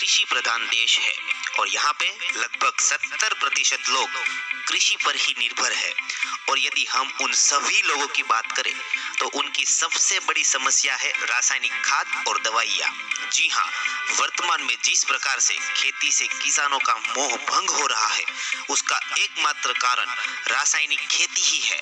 कृषि प्रधान देश है और यहाँ पे लगभग 70% लोग कृषि पर ही निर्भर है। और यदि हम उन सभी लोगों की बात करें तो उनकी सबसे बड़ी समस्या है रासायनिक खाद और दवाइयाँ। जी हाँ, वर्तमान में जिस प्रकार से खेती से किसानों का मोह भंग हो रहा है उसका एकमात्र कारण रासायनिक खेती ही है।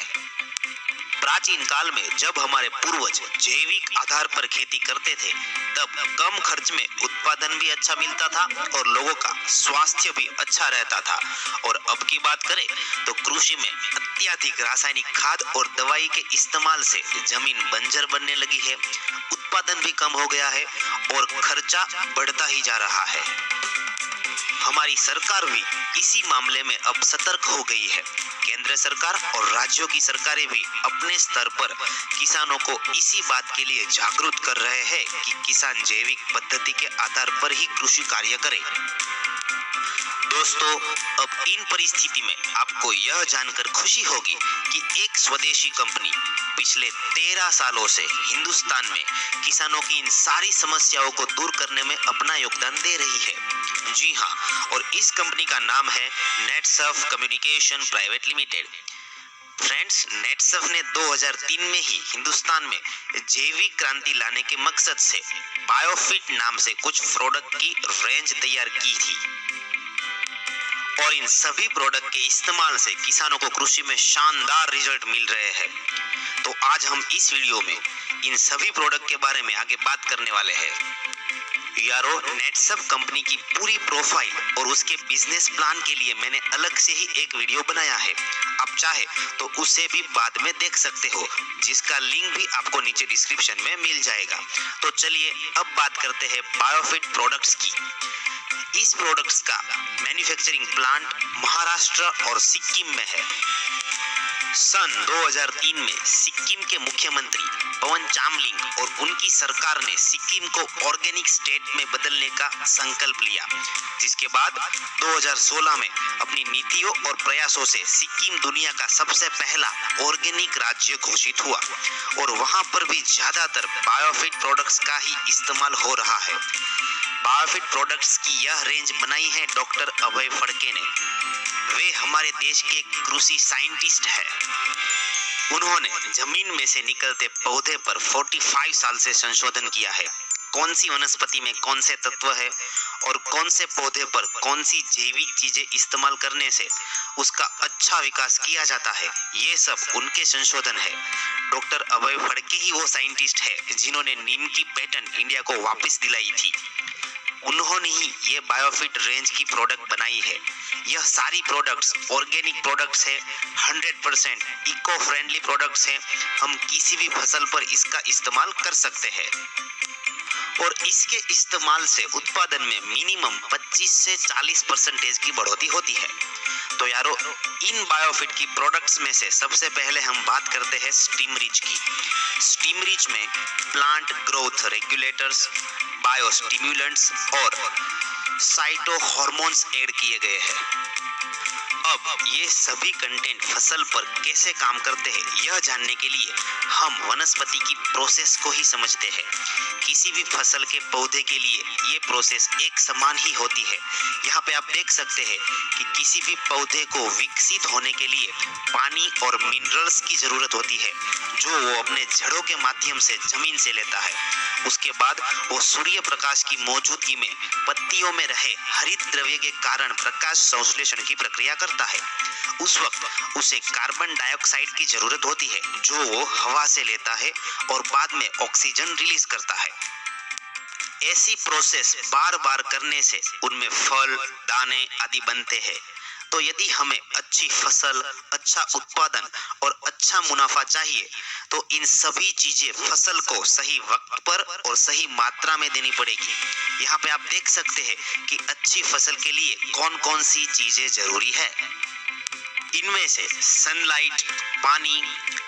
प्राचीन काल में जब हमारे पूर्वज जैविक आधार पर खेती करते थे तब कम खर्च में उत्पादन भी अच्छा मिलता था और लोगों का स्वास्थ्य भी अच्छा रहता था। और अब की बात करें तो कृषि में अत्यधिक रासायनिक खाद और दवाई के इस्तेमाल से जमीन बंजर बनने लगी है, उत्पादन भी कम हो गया है और खर्चा बढ़ता ही जा रहा है। हमारी सरकार भी इसी मामले में अब सतर्क हो गई है। केंद्र सरकार और राज्यों की सरकारें भी अपने स्तर पर किसानों को इसी बात के लिए जागरूक कर रहे हैं कि किसान जैविक पद्धति के आधार पर ही कृषि कार्य करें। दोस्तों, अब इन परिस्थिति में आपको यह जानकर खुशी होगी कि एक स्वदेशी कंपनी पिछले 13 सालों से हिंदुस्तान में किसानों की इन सारी समस्याओं को दूर करने में अपना योगदान दे रही है। जी हाँ, और इस कंपनी का नाम है Netsurf communication private limited. Friends, Netsurf ने 2003 में ही हिंदुस्तान में जैविक क्रांति लाने के मकसद से बायोफिट नाम से कुछ प्रोडक्ट की रेंज तैयार की थी और इन सभी प्रोडक्ट के इस्तेमाल से किसानों को कृषि में शानदार रिजल्ट मिल रहे हैं। तो आज हम इस वीडियो में इन सभी प्रोडक्ट के बारे में आगे बात करने वाले हैं। यारो, नेटसर्फ कंपनी की पूरी प्रोफाइल और उसके बिजनेस प्लान के लिए मैंने अलग से ही एक वीडियो बनाया है। आप चाहे तो उसे भी बाद में देख सकते हो, जिसका लिंक भी आपको नीचे डिस्क्रिप्शन में मिल जाएगा। तो चलिए अब बात करते हैं बायोफिट प्रोडक्ट्स की। इस प्रोडक्ट्स का मैन्युफैक्चरिंग प्लांट महाराष्ट्र और सिक्किम में है। सन 2003 में सिक्किम के मुख्यमंत्री पवन चामलिंग और उनकी सरकार ने सिक्किम को ऑर्गेनिक स्टेट में बदलने का संकल्प लिया, जिसके बाद 2016 में अपनी नीतियों और प्रयासों से सिक्किम दुनिया का सबसे पहला ऑर्गेनिक राज्य घोषित हुआ और वहां पर भी ज्यादातर बायोफिट प्रोडक्ट्स का ही इस्तेमाल हो रहा है। बायोफिट प्रोडक्ट्स की यह रेंज बनाई है डॉक्टर अभय फड़के ने। वे हमारे देश के कृषि साइंटिस्ट हैं। उन्होंने जमीन में से निकलते पौधे पर 45 साल से संशोधन किया है। कौन सी वनस्पति में कौन से तत्व है और कौन से पौधे पर कौन सी जैविक चीजें इस्तेमाल करने से उसका अच्छा विकास किया जाता है, ये सब उनके संशोधन है। डॉक्टर अभय फड़के ही वो साइंटिस्ट है जिन्होंने नीम की पेटेंट इंडिया को वापस दिलाई थी। उन्होंने ही ये बायोफिट रेंज की प्रोडक्ट बनाई है। यह सारी प्रोडक्ट्स ऑर्गेनिक प्रोडक्ट्स है, 100% इको फ्रेंडली प्रोडक्ट्स हैं। हम किसी भी फसल पर इसका इस्तेमाल कर सकते हैं और इसके इस्तेमाल से उत्पादन में मिनिमम 25 से 40% की बढ़ोतरी होती है। तो यारो, इन बायोफिट की प्रोडक्ट्स में से सबसे पहले हम बात करते हैं स्टीमरिच की। स्टीमरिच में प्लांट ग्रोथ रेगुलेटर्स, बायोस्टिम्युलेंट्स और साइटो हार्मोन्स ऐड किए गए हैं। अब ये सभी कंटेंट फसल पर कैसे काम करते हैं यह जानने के लिए हम वनस्पति की प्रोसेस को ही समझते हैं। किसी भी फसल के पौधे के लिए ये प्रोसेस एक समान ही होती है। यहाँ पे आप देख सकते हैं कि किसी भी पौधे को विकसित होने के लिए पानी और मिनरल्स की जरूरत होती है, जो वो अपने जड़ों के माध्यम से जमीन से लेता है। उसके बाद वो सूर्य प्रकाश की मौजूदगी में पत्तियों में रहे हरित द्रव्य के कारण प्रकाश संश्लेषण की प्रक्रिया करता है। उस वक्त उसे कार्बन डाइऑक्साइड की जरूरत होती है, जो वो हवा से लेता है और बाद में ऑक्सीजन रिलीज करता है। ऐसी प्रोसेस बार बार करने से उनमें फल, दाने आदि बनते हैं। तो यदि हमें अच्छी फसल, अच्छा उत्पादन और अच्छा मुनाफा चाहिए तो इन सभी चीजें फसल को सही वक्त पर और सही मात्रा में देनी पड़ेगी। यहाँ पे आप देख सकते हैं कि अच्छी फसल के लिए कौन कौन सी चीजें जरूरी है। इनमें से सनलाइट, पानी,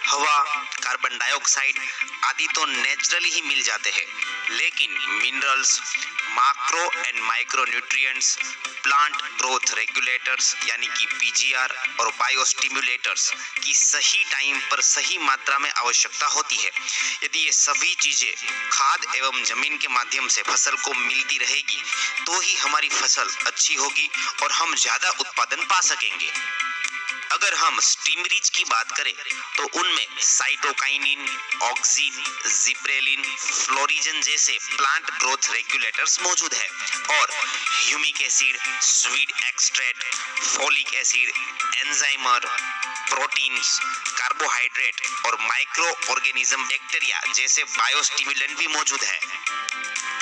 हवा, कार्बन डाइऑक्साइड आदि तो नेचुरली ही मिल जाते हैं, लेकिन minerals, macro and micro nutrients, plant growth regulators यानी कि पीजीआर और बायोस्टिमुलेटर्स की सही टाइम पर सही मात्रा में आवश्यकता होती है। यदि ये सभी चीजें खाद एवं जमीन के माध्यम से फसल को मिलती रहेगी तो ही हमारी फसल अच्छी होगी और हम ज्यादा उत्पादन पा सकेंगे। अगर हम स्टीमरीच की बात करें तो उनमें साइटोकाइनिन, ऑक्सिन, जिब्रेलिन, फ्लोरिजन जैसे प्लांट ग्रोथ रेगुलेटर्स मौजूद है और humic acid, sweet extract, folic acid, enzymes, proteins, carbohydrate और माइक्रो ऑर्गेनिज्म बैक्टीरिया जैसे बायोस्टिमुलेंट भी मौजूद है।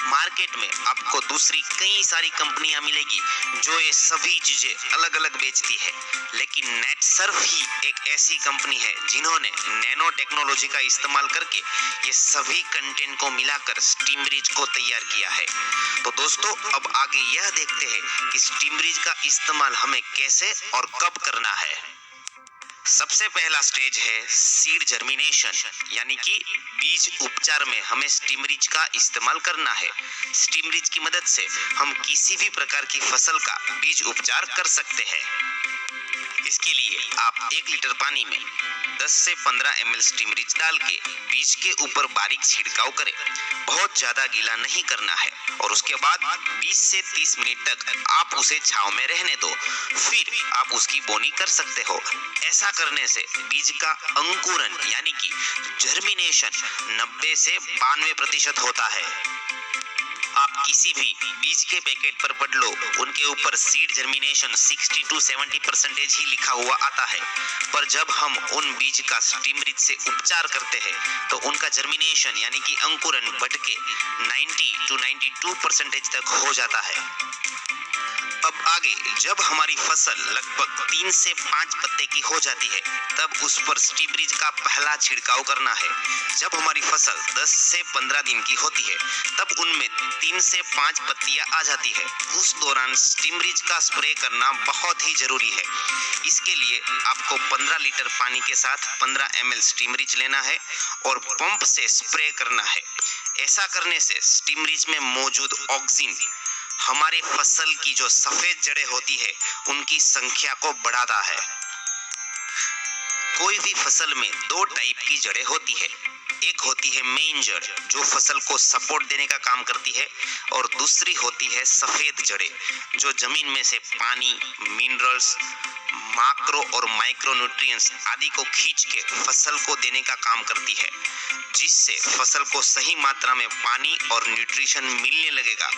मार्केट में आपको दूसरी कई सारी कंपनियां मिलेगी जो ये सभी चीजें अलग अलग बेचती है, लेकिन नेटसर्फ ही एक ऐसी कंपनी है जिन्होंने नैनो टेक्नोलॉजी का इस्तेमाल करके ये सभी कंटेंट को मिलाकर स्टीमरीच को तैयार किया है। तो दोस्तों, अब आगे यह देखते हैं कि स्टीमरीच का इस्तेमाल हमें कैसे और कब करना है। सबसे पहला स्टेज है सीड जर्मिनेशन यानी कि बीज उपचार में हमें स्टीमरीच का इस्तेमाल करना है। स्टीमरीच की मदद से हम किसी भी प्रकार की फसल का बीज उपचार कर सकते हैं। इसके लिए आप 1 लीटर पानी में 10 से 15 ml स्टीमरीच डाल के बीज के ऊपर बारीक छिड़काव करें। बहुत ज्यादा गीला नहीं करना है और उसके बाद 20 से 30 मिनट तक आप उसे छांव में रहने दो, फिर आप उसकी बोनी कर सकते हो। ऐसा करने से बीज का अंकुरन यानी कि जर्मिनेशन 90 से 92% होता है। आप किसी भी बीज के पैकेट पर पढ़ लो, उनके ऊपर सीड जर्मिनेशन 60 to 70% ही लिखा हुआ आता है, पर जब हम उन बीज का स्टीमरीच से उपचार करते हैं तो उनका जर्मिनेशन यानी कि अंकुरन बढ़ के 90 to 92% तक हो जाता है। अब आगे जब हमारी फसल लगभग 3 से 5 पत्ते की हो जाती है तब उस पर स्टीमरीच का पहला छिड़काव करना है। जब हमारी फसल 10 से 15 दिन की होती है तब उनमें 3 से 5 पत्तियां आ जाती है। उस दौरान स्टीमरीच का स्प्रे करना बहुत ही जरूरी है। इसके लिए आपको 15 लीटर पानी के साथ 15 ml स्टीमरीच लेना है और पंप से स्प्रे करना है। ऐसा करने से स्टीमरीच में मौजूद ऑक्सिन हमारे फसल की जो सफेद जड़ें होती है उनकी संख्या को बढ़ाता है। कोई भी फसल में 2 टाइप की जड़ें होती है। एक होती है मेन जड़ जो फसल को सपोर्ट देने का काम करती है और दूसरी होती है सफेद जड़ें जो जमीन में से पानी, मिनरल्स, मैक्रो और माइक्रो न्यूट्रिएंट्स आदि को खींच के फसल को देने का काम करती है, जिससे फसल को सही मात्रा में पानी और न्यूट्रिशन मिलने लगेगा।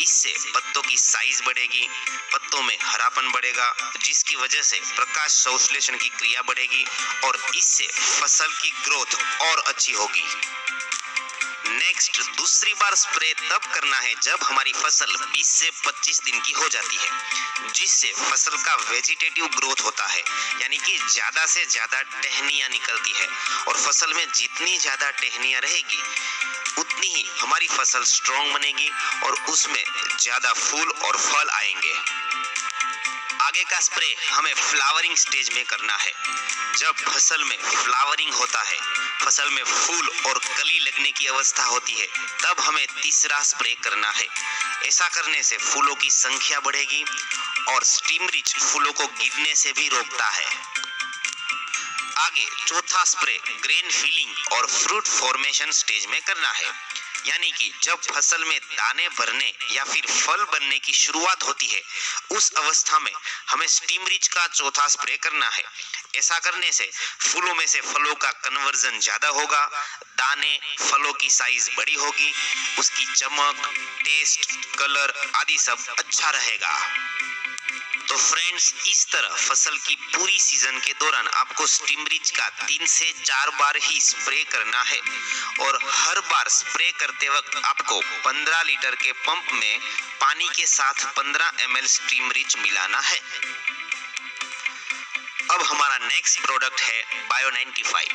इससे पत्तों की साइज बढ़ेगी, पत्तों में हरापन बढ़ेगा, जिसकी वजह से प्रकाश संश्लेषण की क्रिया बढ़ेगी और इससे फसल की ग्रोथ और अच्छी होगी। नेक्स्ट, दूसरी बार स्प्रे तब करना है जब हमारी फसल 20 से 25 दिन की हो जाती है, जिससे फसल का वेजिटेटिव ग्रोथ होता है, यानी कि ज्यादा से ज्यादा टहनियां निकलती है और फसल में जितनी ज्यादा टहनियां रहेगी उतनी ही हमारी फसल स्ट्रॉन्ग बनेगी और उसमें ज्यादा फूल और फल आएंगे। आगे का स्प्रे हमें फ्लावरिंग स्टेज में करना है। जब फसल में फ्लावरिंग होता है, फसल में फूल और कली लगने की अवस्था होती है, तब हमें तीसरा स्प्रे करना है। ऐसा करने से फूलों की संख्या बढ़ेगी और स्टीमरीच फूलों को गिरने से भी रोकता है। आगे चौथा स्प्रे ग्रेन फिलिंग और फ्रूट फॉर्मेशन स्टेज में करना है, यानी कि जब फसल में दाने भरने या फिर फल बनने की शुरुआत होती है उस अवस्था में हमें स्टीमरीच का चौथा स्प्रे करना है। ऐसा करने से फूलों में से फलों का कन्वर्जन ज्यादा होगा, दाने, फलों की साइज बड़ी होगी, उसकी चमक, टेस्ट, कलर आदि सब अच्छा रहेगा। तो फ्रेंड्स, इस तरह फसल की पूरी सीजन के दौरान आपको स्टीमरीच का 3 से 4 बार ही स्प्रे करना है और हर बार स्प्रे करते वक्त आपको 15 लीटर के पंप में पानी के साथ 15 ml स्टीमरीच मिलाना है। अब हमारा नेक्स्ट प्रोडक्ट है बायो 95।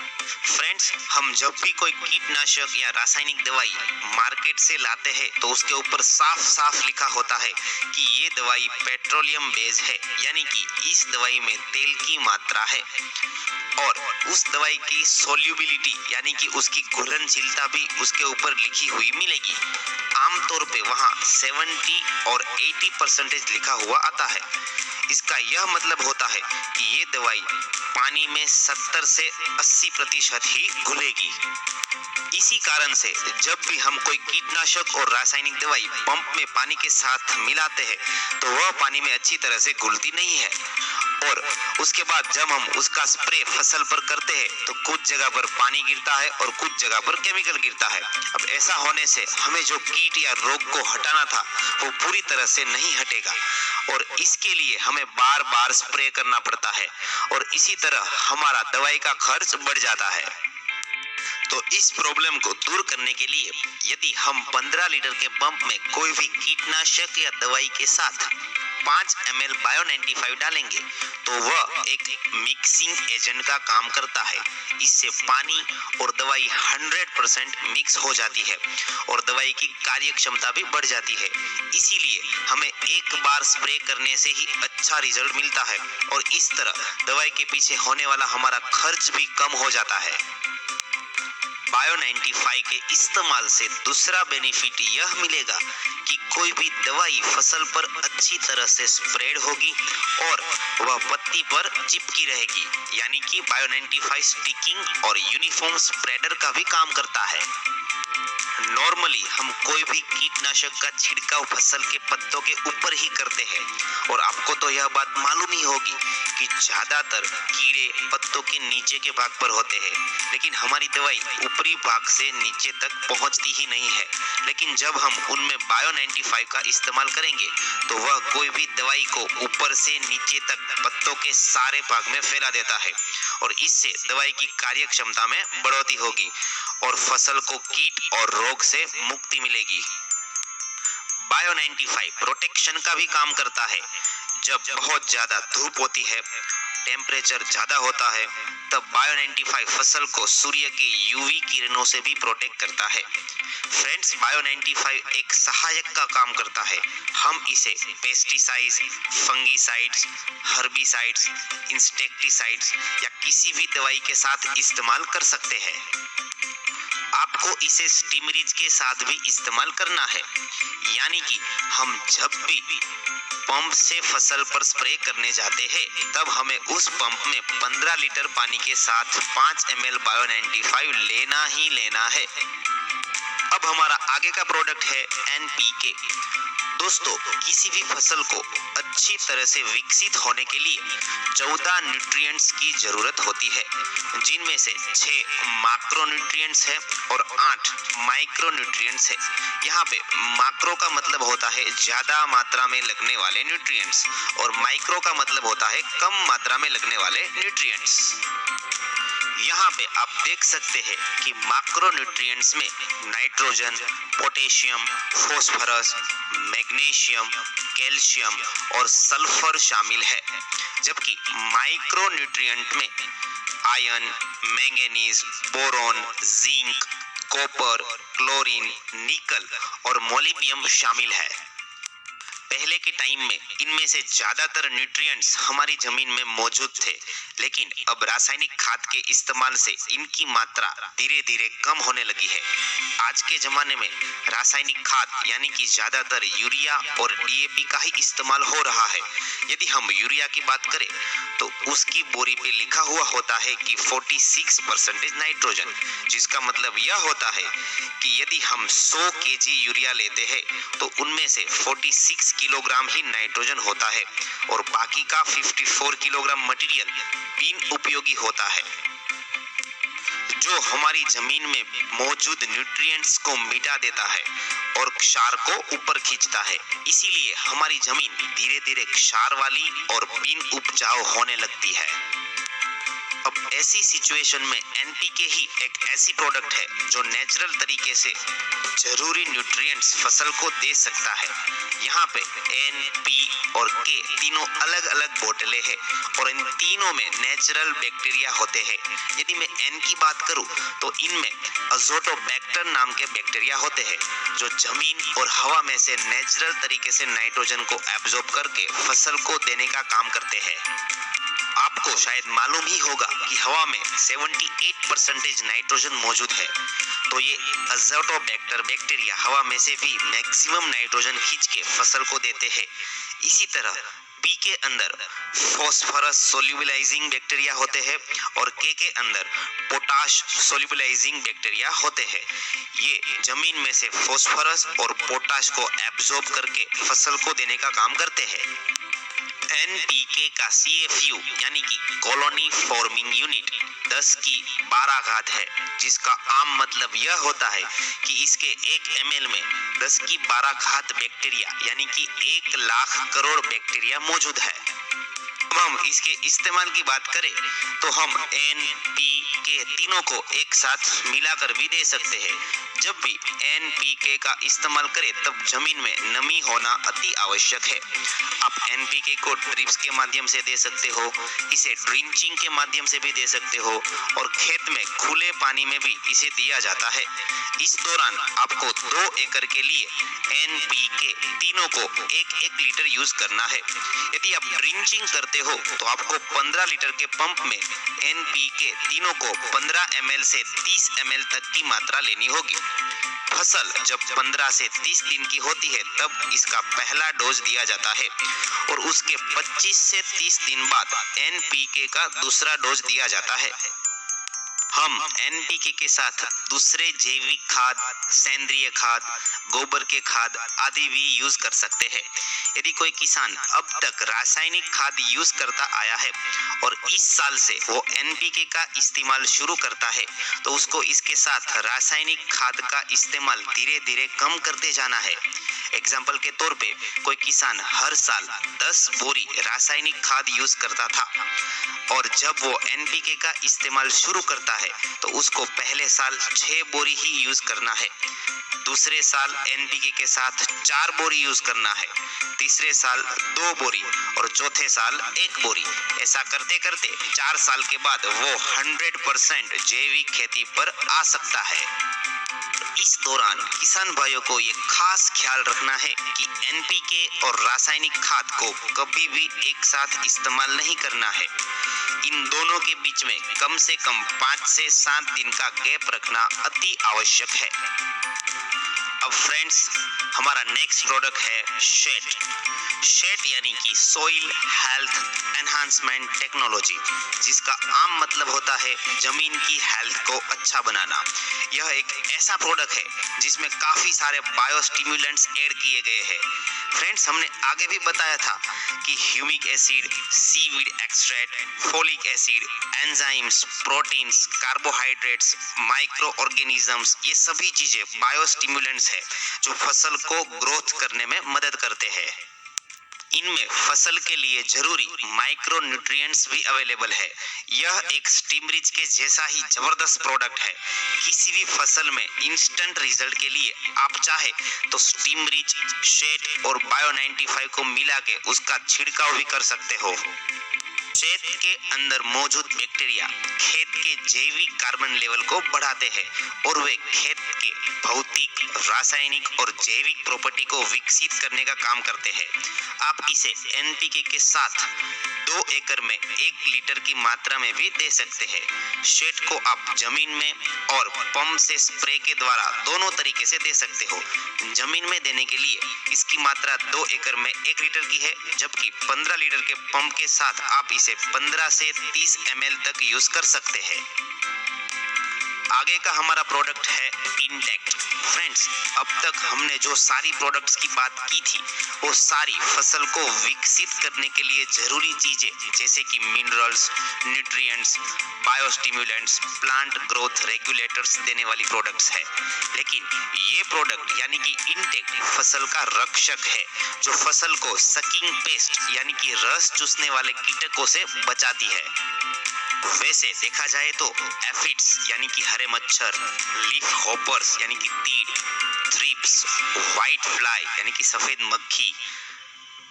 फ्रेंड्स, हम जब भी कोई कीटनाशक या रासायनिक दवाई मार्केट से लाते हैं तो उसके ऊपर साफ साफ लिखा होता है कि ये दवाई पेट्रोलियम बेस्ड है, यानी कि इस दवाई में तेल की मात्रा है। और उस दवाई की सोल्यूबिलिटी यानी कि उसकी घुलनशीलता भी उसके ऊपर लिखी हुई मिलेगी। आमतौर पे वहाँ 70 और 80% लिखा हुआ आता है। इसका यह मतलब होता है कि ये दवाई पानी में 70 से 80% ही घुलेगी। इसी कारण से जब भी हम कोई कीटनाशक और रासायनिक दवाई पंप में पानी के साथ मिलाते हैं तो वह पानी में अच्छी तरह से घुलती नहीं है, और उसके बाद जब हम उसका स्प्रे फसल पर करते हैं तो कुछ जगह पर पानी गिरता है और कुछ जगह पर केमिकल गिरता है। अब ऐसा होने से हमें जो कीट या रोग को हटाना था वो पूरी तरह से नहीं हटेगा, और इसके लिए हमें बार बार स्प्रे करना पड़ता है, और इसी तरह हमारा दवाई का खर्च बढ़ जाता है। तो इस प्रॉब्लम को दूर करने के लिए यदि हम 15 लीटर के पंप में कोई भी कीटनाशक या दवाई के साथ 5 ml बायो 95 डालेंगे तो वह एक मिक्सिंग एजेंट का काम करता है। इससे पानी और दवाई 100% मिक्स हो जाती है और दवाई की कार्य क्षमता भी बढ़ जाती है। इसीलिए हमें एक बार स्प्रे करने से ही अच्छा रिजल्ट मिलता है, और इस तरह दवाई के पीछे होने वाला हमारा खर्च भी कम हो जाता है। बायो 95 के इस्तेमाल से दूसरा बेनिफिट यह मिलेगा कि कोई भी दवाई फसल पर अच्छी तरह से स्प्रेड होगी और वह पत्ती पर चिपकी रहेगी, यानी कि बायो 95 स्टिकिंग और यूनिफॉर्म स्प्रेडर का भी काम करता है। नॉर्मली हम कोई भी कीटनाशक का छिड़काव फसल के पत्तों के ऊपर ही करते हैं, और आपको तो यह बात मालूम ही होगी कि ज्यादातर कीड़े पत्तों के नीचे के भाग पर होते हैं, लेकिन हमारी दवाई ऊपरी भाग से नीचे तक पहुंचती ही नहीं है। लेकिन जब हम उनमें बायो 95 का इस्तेमाल करेंगे तो वह कोई भी दवाई को ऊपर से नीचे तक पत्तों के सारे भाग में फैला देता है, और इससे दवाई की कार्य क्षमता में बढ़ोतरी होगी और फसल को कीट और रोग से मुक्ति मिलेगी। बायो 95 प्रोटेक्शन का भी काम करता है। जब बहुत ज्यादा धूप होती है, टेम्परेचर ज्यादा होता है, तब बायो 95 फसल को सूर्य के यूवी किरणों से भी प्रोटेक्ट करता है। फ्रेंड्स, बायो 95 एक सहायक का काम करता है। हम इसे पेस्टिसाइड्स, फंगीसाइड्स, हर्बिसाइड्स, इंसेक्टिसाइड्स या किसी भी दवाई के साथ इस्तेमाल कर सकते हैं। आपको इसे स्टीमरीज के साथ भी इस्तेमाल करना है, यानी कि हम जब भी पंप से फसल पर स्प्रे करने जाते हैं तब हमें उस पंप में 15 लीटर पानी के साथ 5 ml बायो 95 लेना ही लेना है। अब हमारा आगे का प्रोडक्ट है NPK। दोस्तों, किसी भी फसल को अच्छी तरह से विकसित होने के लिए 14 न्यूट्रिएंट्स की जरूरत होती है, जिनमें से 6 मैक्रो न्यूट्रिएंट्स है और 8 माइक्रो न्यूट्रिएंट्स है। यहाँ पे मैक्रो का मतलब होता है ज्यादा मात्रा में लगने वाले न्यूट्रिएंट्स, और माइक्रो का मतलब होता है कम मात्रा में लगने वाले न्यूट्रिएंट्स। यहाँ पे आप देख सकते हैं कि मैक्रो न्यूट्रिएंट्स में nitrogen, potassium, phosphorus, magnesium, calcium और सल्फर शामिल है, जबकि माइक्रो न्यूट्रिएंट में iron, manganese, boron, zinc, copper, chlorine, निकल और मोलिब्डेनम शामिल है। पहले के टाइम में इनमें से ज्यादातर न्यूट्रिएंट्स हमारी जमीन में मौजूद थे, लेकिन अब रासायनिक खाद के इस्तेमाल से इनकी मात्रा धीरे धीरे कम होने लगी है। आज के जमाने में रासायनिक खाद यानी कि ज्यादातर यूरिया और DAP का ही इस्तेमाल हो रहा है। यदि हम यूरिया की बात करें तो उसकी बोरी पे लिखा हुआ होता है कि 46% नाइट्रोजन, जिसका मतलब यह होता है कि यदि हम 100 kg यूरिया लेते हैं तो उनमें से 46 किलोग्राम ही नाइट्रोजन होता है और बाकी का 54 किलोग्राम मटेरियल बिन उपयोगी होता है, जो हमारी जमीन में मौजूद न्यूट्रिएंट्स को मिटा देता है और क्षार को ऊपर खींचता है। इसीलिए हमारी जमीन धीरे धीरे क्षार वाली और बिन उपजाऊ होने लगती है। अब ऐसी सिचुएशन में एनपीके ही एक ऐसी प्रोडक्ट है जो नेचुरल तरीके से जरूरी न्यूट्रिएंट्स फसल को दे सकता है। यहाँ पे एन, पी और के तीनों अलग अलग बोतलें हैं और इन तीनों में नेचुरल बैक्टीरिया होते हैं। यदि मैं एन की बात करूं तो इनमें अज़ोटोबैक्टर नाम के बैक्टीरिया होते हैं जो जमीन और हवा में से नेचुरल तरीके से नाइट्रोजन को एब्जॉर्ब करके फसल को देने का काम करते हैं। आपको शायद मालूम ही होगा कि हवा में 78% नाइट्रोजन मौजूद है, तो ये अज़ोटोबैक्टर बैक्टीरिया हवा में से भी मैक्सिमम नाइट्रोजन खींच के फसल को देते हैं। इसी तरह पी के अंदर फॉस्फोरस सोल्यूबलाइजिंग बैक्टीरिया होते हैं और के अंदर पोटाश सोल्यूबलाइजिंग बैक्टीरिया होते हैं। ये जमीन में से फॉस्फोरस और पोटाश को एब्जॉर्ब करके फसल को देने का काम करते हैं। एनपीके का CFU यानी कि कॉलोनी फॉर्मिंग यूनिट 10 की 12 घात है, जिसका आम मतलब यह होता है कि इसके 1 ml में 10 की 12 घात बैक्टीरिया यानी कि 1 लाख करोड़ बैक्टीरिया मौजूद है। अब हम इसके इस्तेमाल की बात करें तो हम एन, पी के तीनों को एक साथ मिलाकर भी दे सकते हैं। जब भी एनपीके का इस्तेमाल करें तब जमीन में नमी होना अति आवश्यक है। आप एनपीके को ड्रिप्स के माध्यम से दे सकते हो, इसे ड्रिंचिंग के माध्यम से भी दे सकते हो और खेत में खुले पानी में भी इसे दिया जाता है। इस दौरान आपको 2 एकड़ के लिए एनपीके तीनों को 1-1 लीटर यूज करना है। यदि आप ड्रिंचिंग करते हो तो आपको 15 लीटर के पंप में एनपीके तीनों को 15 ml से 30 ml तक की मात्रा लेनी होगी। फसल जब 15 से 30 दिन की होती है तब इसका पहला डोज दिया जाता है और उसके 25 से 30 दिन बाद एनपीके का दूसरा डोज दिया जाता है। हम एनपीके के साथ दूसरे जैविक खाद, सेंद्रीय खाद, गोबर के खाद आदि भी यूज कर सकते हैं। यदि कोई किसान अब तक रासायनिक खाद यूज करता आया है और इस साल से वो एनपीके का इस्तेमाल शुरू करता है तो उसको इसके साथ रासायनिक खाद का इस्तेमाल धीरे धीरे कम करते जाना है। एग्जाम्पल के तौर पे कोई किसान हर साल 10 बोरी रासायनिक खाद यूज करता था और जब वो एनपीके का इस्तेमाल शुरू करता है तो उसको पहले साल 6 बोरी ही यूज करना है, दूसरे साल एनपीके के साथ 4 बोरी यूज करना है, तीसरे साल 2 बोरी और चौथे साल 1 बोरी। ऐसा करते करते 4 साल के बाद वो 100% जैविक खेती पर आ सकता है। इस दौरान किसान भाइयों को ये खास ख्याल रखना है कि एनपीके और रासायनिक खाद को कभी भी एक साथ इस्तेमाल नहीं करना है। इन दोनों के बीच में कम से कम 5 से 7 दिन का गैप रखना अति आवश्यक है। अब फ्रेंड्स, हमारा नेक्स्ट प्रोडक्ट है शेट यानी कि सॉइल हेल्थ एनहांसमेंट टेक्नोलॉजी, जिसका आम मतलब होता है जमीन की हेल्थ को अच्छा बनाना। यह एक ऐसा प्रोडक्ट है जिसमें काफी सारे बायोस्टिमुलेंट्स ऐड किए गए हैं। फ्रेंड्स, हमने आगे भी बताया था कि humic acid, seaweed extract, folic acid, enzymes, proteins, carbohydrates, micro organisms, ये सभी चीजें बायोस्टिमुलेंट्स है जो फसल को ग्रोथ करने में मदद करते हैं। इनमें फसल के लिए जरूरी माइक्रो न्यूट्रिएंट्स भी अवेलेबल है। यह एक स्टीमरिच के जैसा ही जबरदस्त प्रोडक्ट है। किसी भी फसल में इंस्टेंट रिजल्ट के लिए आप चाहे तो स्टीमरिच, शेट और बायो 95 को मिला के उसका छिड़काव भी कर सकते हो। शेट के अंदर मौजूद बैक्टीरिया खेत के जैविक कार्बन लेवल को बढ़ाते हैं और वे खेत के भौतिक, रासायनिक और जैविक प्रॉपर्टी को विकसित करने का काम करते हैं। आप इसे एनपीके के साथ 2 एकड़ में 1 लीटर की मात्रा में भी दे सकते हैं। शेट को आप जमीन में और पंप से स्प्रे के द्वारा दोनों तरीके से दे सकते हो। जमीन में देने के लिए इसकी मात्रा 2 एकड़ में 1 लीटर की है, जबकि 15 लीटर के पंप के साथ आप इसे 15 से 30 ml तक यूज कर सकते हैं। आगे का हमारा प्रोडक्ट है इंटेक्ट। फ्रेंड्स, अब तक हमने जो सारी प्रोडक्ट्स की बात की थी वो सारी फसल को विकसित करने के लिए जरूरी चीजें जैसे कि minerals, nutrients, biostimulants, plant growth regulators देने वाली प्रोडक्ट्स है। लेकिन ये प्रोडक्ट यानी कि इंटेक्ट फसल का रक्षक है जो फसल को सकिंग पेस्ट यानी कि रस चूसने वाले कीटकों से बचाती है। वैसे देखा जाए तो एफिड्स यानी कि हरे मच्छर, लीफ हॉपर्स यानी कि तीड़, थ्रिप्स, व्हाइट फ्लाई यानी कि सफेद मक्खी,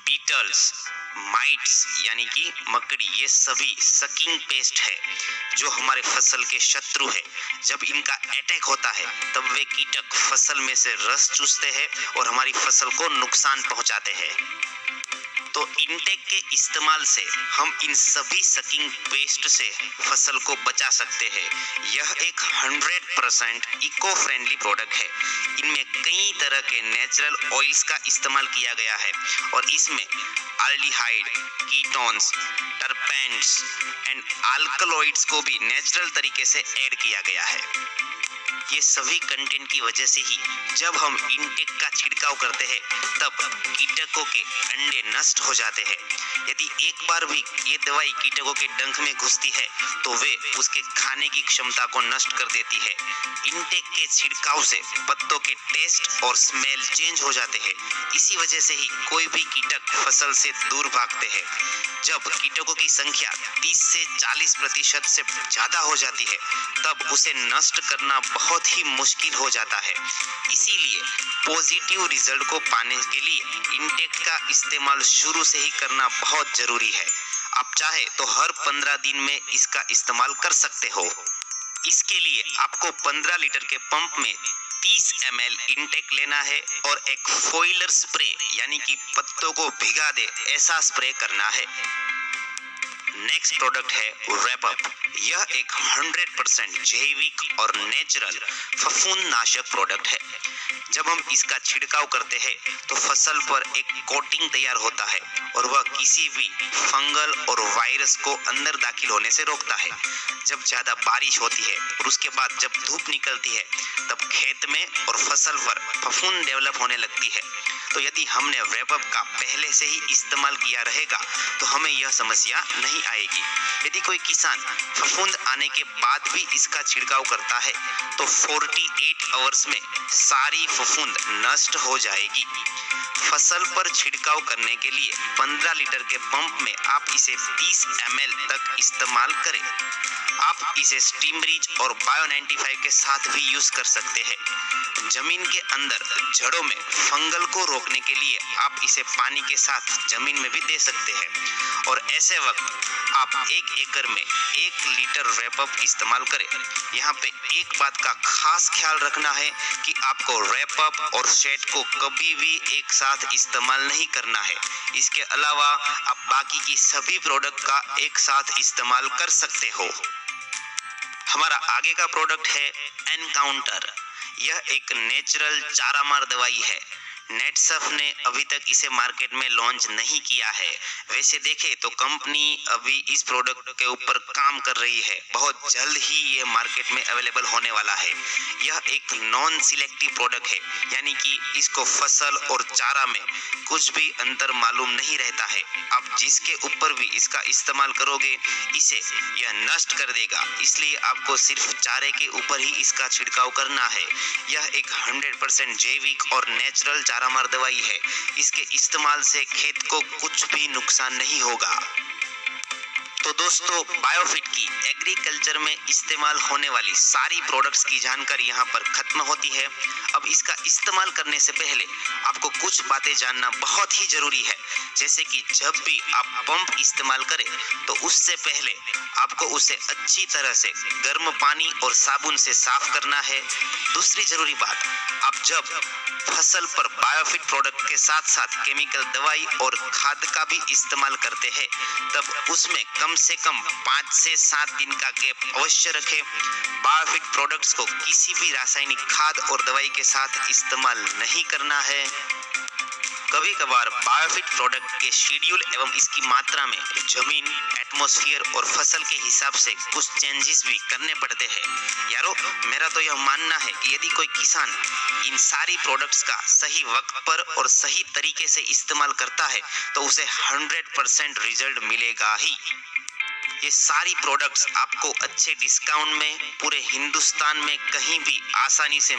बीटल्स, माइट्स यानी कि मकड़ी, ये सभी सकिंग पेस्ट है जो हमारे फसल के शत्रु है। जब इनका अटैक होता है तब वे कीटक फसल में से रस चूसते हैं और हमारी फसल को नुकसान पहुंचाते हैं। तो इनटेक के इस्तेमाल से हम इन सभी सकिंग पेस्ट से फसल को बचा सकते हैं। यह एक 100% इको फ्रेंडली प्रोडक्ट है। इनमें कई तरह के नेचुरल ऑयल्स का इस्तेमाल किया गया है और इसमें एल्डिहाइड, कीटोन्स, टर्पेंट्स एंड अल्कलॉइड्स को भी नेचुरल तरीके से ऐड किया गया है। ये सभी कंटेंट की वजह से ही जब हम इनटेक का छिड़काव करते हैं तब कीटकों के अंडे नष्ट हो जाते हैं। यदि एक बार भी ये दवाई कीटकों के डंक में घुसती है तो वे उसके खाने की क्षमता को नष्ट कर देती है। इनटेक के छिड़काव से पत्तों के टेस्ट और स्मेल चेंज हो जाते हैं। इसी वजह से ही कोई भी कीटक फसल से दूर भागते हैं। जब कीटकों की संख्या 30 से 40% से ज्यादा हो जाती है तब उसे नष्ट करना बहुत ही मुश्किल हो जाता है। इसीलिए पॉजिटिव रिजल्ट को पाने के लिए इनटेक का इस्तेमाल शुरू से ही करना बहुत जरूरी है। आप चाहे तो हर 15 दिन में इसका इस्तेमाल कर सकते हो। इसके लिए आपको 15 लीटर के पंप में 30 ml इनटेक लेना है और एक फॉइलर स्प्रे यानी कि पत्तों को भिगा दे ऐसा स्प्रे करना है। नेक्स्ट प्रोडक्ट है रैपअप। यह एक 100% जैविक और नेचुरल फफूंदनाशक प्रोडक्ट है। जब हम इसका छिड़काव करते हैं तो फसल पर एक कोटिंग तैयार होता है और वह किसी भी फंगल और वायरस को अंदर दाखिल होने से रोकता है। जब ज्यादा बारिश होती है और उसके बाद जब धूप निकलती है तब खेत में और फसल पर फफूंद डेवलप होने लगती है। तो यदि हमने रैपअप का पहले से ही इस्तेमाल किया रहेगा तो हमें यह समस्या नहीं आएगी। यदि कोई किसान फफूंद आने के बाद भी इसका छिड़काव करता है तो 48 आवर्स में सारी फफूंद नष्ट हो जाएगी। फसल पर छिड़काव करने के लिए 15 लीटर के पंप में आप इसे 30 ml तक इस्तेमाल करें। आप इसे स्टीमरीच और बायो 95 के साथ भी यूज कर सकते हैं। जमीन के अंदर जड़ों में फंगल को रोकने के लिए आप इसे पानी के साथ जमीन में भी दे सकते हैं और ऐसे वक्त आप 1 एकड़ में 1 लीटर रैपअप इस्तेमाल करें। यहाँ पे एक बात का खास ख्याल रखना है कि आपको रैपअप और शेड को कभी भी एक साथ इस्तेमाल नहीं करना है। इसके अलावा आप बाकी की सभी प्रोडक्ट का एक साथ इस्तेमाल कर सकते हो। हमारा आगे का प्रोडक्ट है एनकाउंटर। यह एक नेचुरल चारामार दवाई है। नेटसफ ने अभी तक इसे मार्केट में लॉन्च नहीं किया है। वैसे देखें तो कंपनी अभी इस प्रोडक्ट के ऊपर काम कर रही है। बहुत जल्द ही ये मार्केट में अवेलेबल होने वाला है। यह एक नॉन सिलेक्टिव प्रोडक्ट है, यानी कि इसको फसल और चारा में कुछ भी अंतर मालूम नहीं रहता है। आप जिसके ऊपर भी इसका इस्तेमाल करोगे इसे यह नष्ट कर देगा, इसलिए आपको सिर्फ चारे के ऊपर ही इसका छिड़काव करना है। यह एक 100% जैविक और नेचुरल चारामार दवाई है। इसके इस्तेमाल से खेत को कुछ भी नुकसान नहीं होगा। तो दोस्तों, बायोफिट की एग्रीकल्चर में इस्तेमाल होने वाली सारी प्रोडक्ट्स की जानकारी यहाँ पर खत्म होती है। अब इसका इस्तेमाल करने से पहले आपको कुछ बातें जानना बहुत ही जरूरी है, जैसे कि जब भी आप पंप इस्तेमाल करें तो उससे पहले आपको उसे अच्छी तरह से गर्म पानी और साबुन से साफ करना है। दूसरी जरूरी बात, आप जब फसल पर बायोफिट प्रोडक्ट के साथ साथ केमिकल दवाई और खाद का भी इस्तेमाल करते हैं तब उसमें कम से कम 5 से 7 दिन का गैप अवश्य रखें। बायोफिट प्रोडक्ट्स को किसी भी रासायनिक खाद और दवाई के साथ इस्तेमाल नहीं करना है। कभी कभार बायोफिट प्रोडक्ट के शेड्यूल एवं इसकी मात्रा में जमीन, एटमॉस्फेयर और फसल के हिसाब से कुछ चेंजेस भी करने पड़ते हैं। यारो, मेरा तो यह मानना है कि यदि कोई किसान इन सारी प्रोडक्ट्स का सही वक्त पर और सही तरीके से इस्तेमाल करता है तो उसे 100% रिजल्ट मिलेगा ही। ये सारी प्रोडक्ट्स आपको अच्छे डिस्काउंट में पूरे हिंदुस्तान में कहीं भी आसानी से